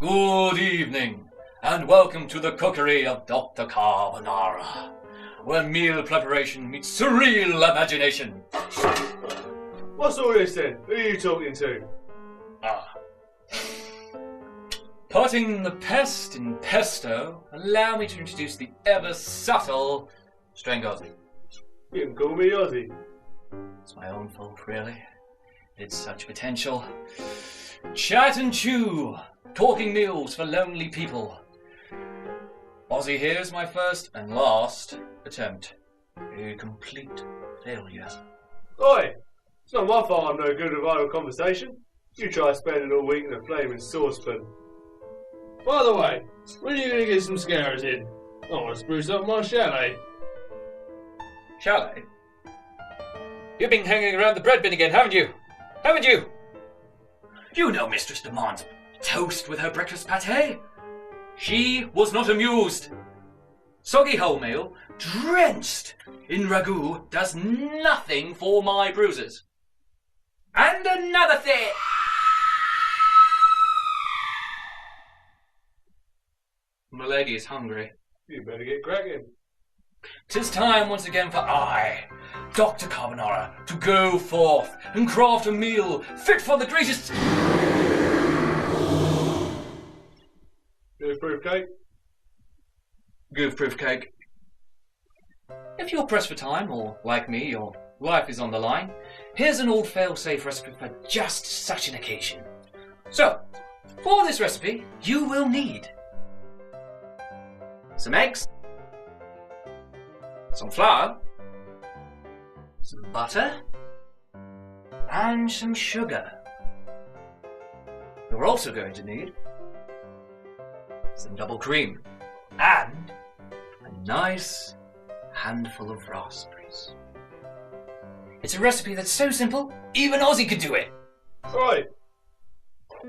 Good evening, and welcome to the Cookery of Dr Carbonara, where meal preparation meets surreal imagination. What's all this then? Who are you talking to? Putting the pest in pesto, allow me to introduce the ever-subtle Stringozzy. You can call me Ozzy. It's my own fault, really. It's such potential. Chat and chew, talking meals for lonely people. Ozzy here is my first and last attempt. A complete failure. Oi! It's not my fault I'm no good at idle conversation. You try spending all week in a flaming saucepan. By the way, when are you going to get some scarers in? I want to spruce up my chalet. Chalet? You've been hanging around the bread bin again, haven't you? Haven't you? You know Mistress demands toast with her breakfast pâté. She was not amused. Soggy wholemeal, drenched in ragout, does nothing for my bruises. And another thing! Milady is hungry. You better get cracking. 'Tis time once again for I, Dr Carbonara, to go forth and craft a meal fit for the greatest... Goof-proof cake? Goof-proof cake. If you're pressed for time, or like me, your life is on the line, here's an old fail-safe recipe for just such an occasion. So, for this recipe, you will need some eggs, some flour, some butter, and some sugar. You're also going to need some double cream and a nice handful of raspberries. It's a recipe that's so simple, even Ozzy could do it. Right.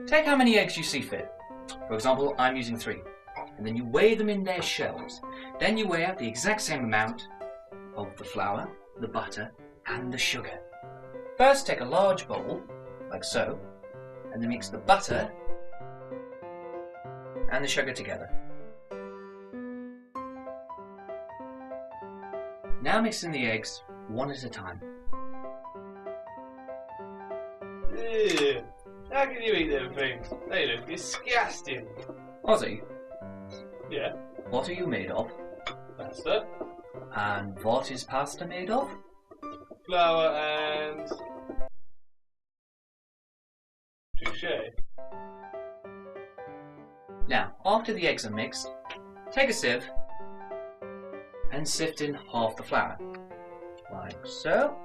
Take how many eggs you see fit. For example, I'm using 3. And then you weigh them in their shells. Then you weigh out the exact same amount of the flour, the butter, and the sugar. First, take a large bowl, like so, and then mix the butter and the sugar together. Now mix in the eggs one at a time. Ew. How can you eat them things? They look disgusting. Ozzy, Yeah, what are you made of? pasta, And what is pasta made of? flour and... touche. Now, after the eggs are mixed, take a sieve and sift in half the flour, like so.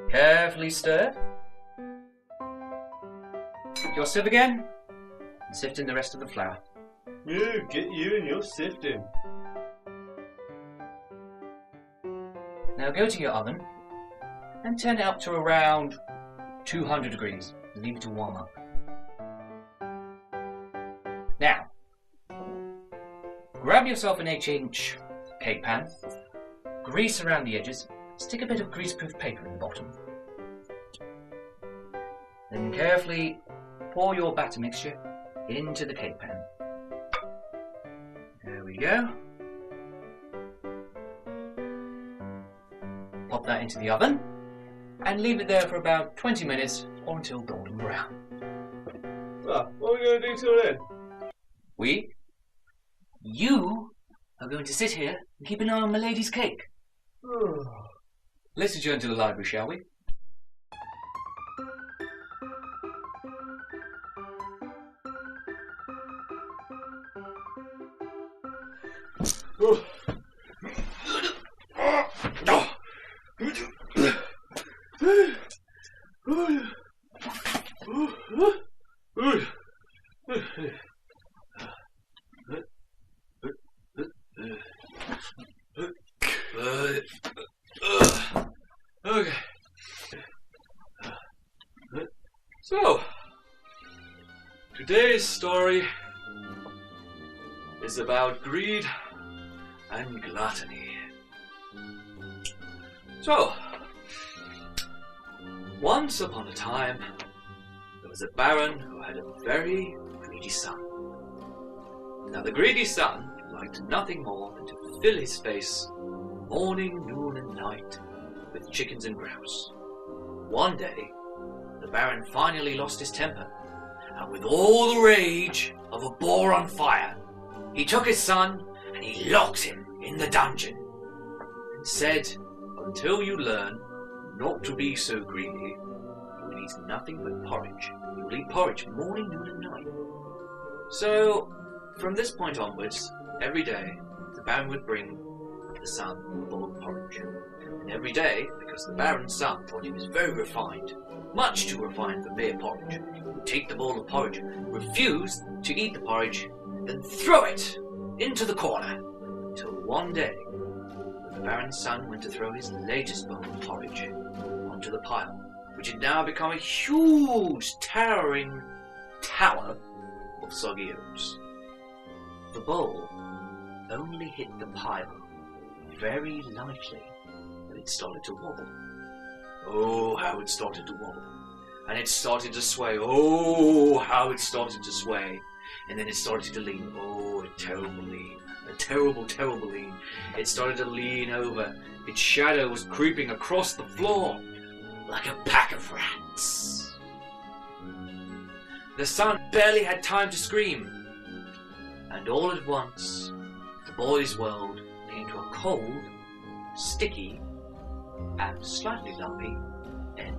Carefully stir. Take your sieve again and sift in the rest of the flour. You, get you and your sifting. Now go to your oven and turn it up to around 200 degrees. Leave it to warm up. Now, grab yourself an 8-inch cake pan, grease around the edges, stick a bit of greaseproof paper in the bottom. Then carefully pour your batter mixture into the cake pan. There we go. Pop that into the oven and leave it there for about 20 minutes or until golden brown. Well, what are we going to do till then? You are going to sit here and keep an eye on Milady's cake. Let's adjourn to the library, shall we? Okay. So, today's story is about greed and gluttony. So, Once upon a time, there was a baron who had a very greedy son. Now the greedy son liked nothing more than to fill his face morning, noon and night with chickens and grouse. One day, the baron finally lost his temper, and with all the rage of a boar on fire, he took his son and he locked him in the dungeon and said, "Until you learn not to be so greedy, you will eat nothing but porridge. You will eat porridge morning, noon and night." So, from this point onwards, every day, the baron would bring the son a bowl of porridge. And every day, because the baron's son thought he was very refined, much too refined for mere porridge, he would take the bowl of porridge, refuse to eat the porridge, then throw it into the corner, until one day, when the baron's son went to throw his latest bowl of porridge onto the pile, which had now become a huge, towering tower of soggy oats. The bowl only hit the pile very lightly, and it started to wobble. Oh, how it started to wobble. And it started to sway. Oh, how it started to sway. And then it started to lean. Oh, a terrible lean. A terrible, terrible lean. It started to lean over. Its shadow was creeping across the floor like a pack of rats. The son barely had time to scream. And all at once, the boy's world came to a cold, sticky, and slightly lumpy end.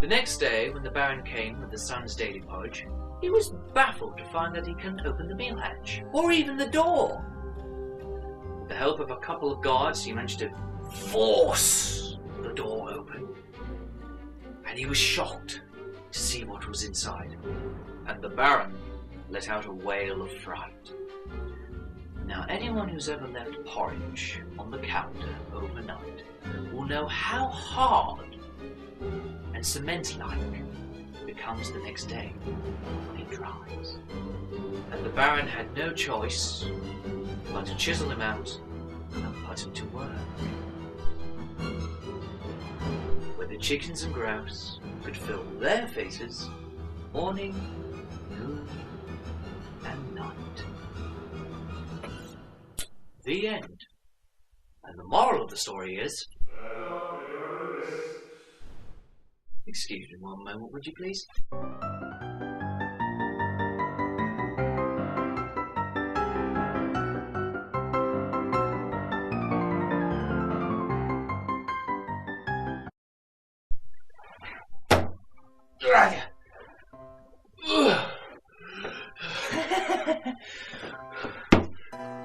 The next day, when the baron came with the son's daily porridge, he was baffled to find that he couldn't open the meal hatch, or even the door. With the help of a couple of guards, he managed to force the door open, and he was shocked to see what was inside, and the baron let out a wail of fright. Now, anyone who's ever left porridge on the counter overnight will know how hard and cement-like it becomes the next day when it dries. And the baron had no choice but to chisel him out and put him to work, where the chickens and grouse could fill their faces morning, noon, and night. The end. And the moral of the story is... Excuse me one moment, would you please?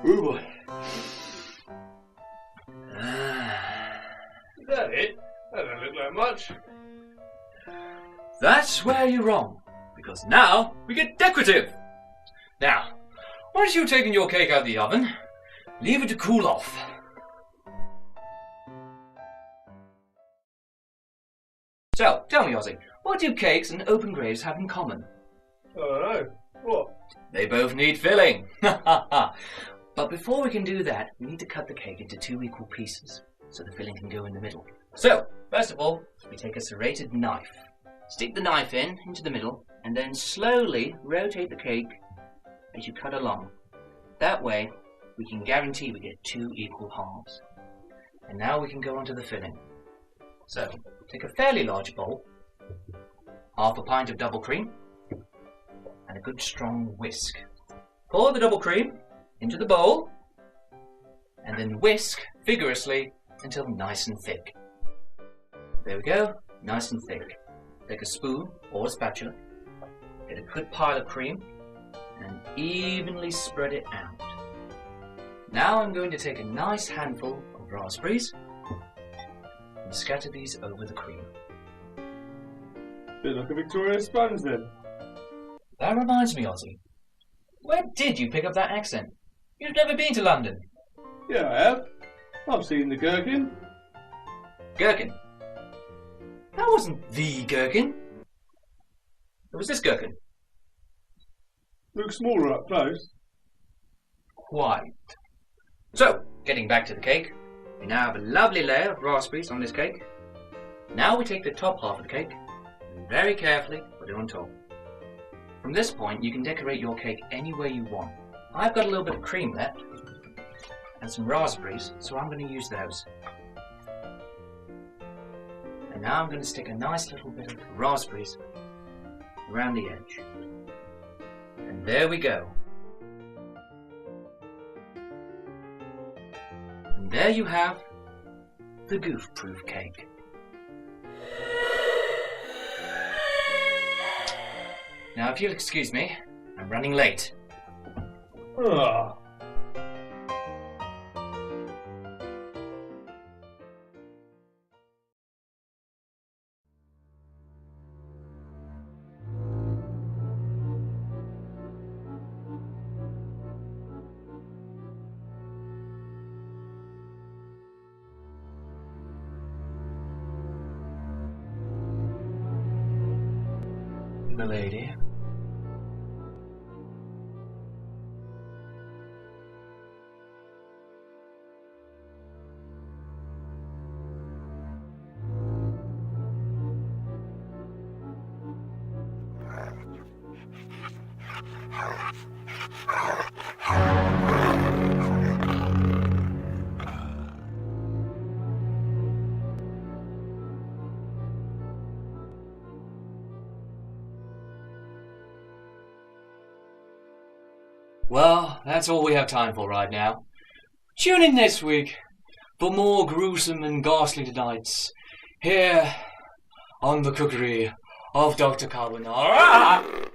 Oh boy. Is that it? That don't look like much. That's where you're wrong, because now we get decorative. Now, once you've taken your cake out of the oven, leave it to cool off. So, tell me, Ozzy, what do cakes and open graves have in common? I don't know. What? They both need filling. But before we can do that, we need to cut the cake into 2 equal pieces, so the filling can go in the middle. So, first of all, we take a serrated knife. Stick the knife into the middle, and then slowly rotate the cake as you cut along. That way, we can guarantee we get 2 equal halves. And now we can go on to the filling. So, take a fairly large bowl, half a pint of double cream, and a good strong whisk. Pour the double cream into the bowl, and then whisk vigorously until nice and thick. There we go, nice and thick. Take a spoon or a spatula, get a good pile of cream, and evenly spread it out. Now I'm going to take a nice handful of raspberries and scatter these over the cream. Bit like a Victoria sponge then. That reminds me, Ozzy. Where did you pick up that accent? You've never been to London. Yeah, I have. I've seen the gherkin. Gherkin? That wasn't the gherkin. It was this gherkin. Looks smaller up close. Quite. So, getting back to the cake, We now have a lovely layer of raspberries on this cake. Now we take the top half of the cake and very carefully put it on top. From this point, you can decorate your cake any way you want. I've got a little bit of cream left and some raspberries, so I'm going to use those. And now I'm going to stick a nice little bit of raspberries around the edge. And there we go. And there you have the goof-proof cake. Now, if you'll excuse me, I'm running late. Ah. Milady. Well, that's all we have time for right now. Tune in next week for more gruesome and ghastly nights here on the Cookery of Dr. Carbonara.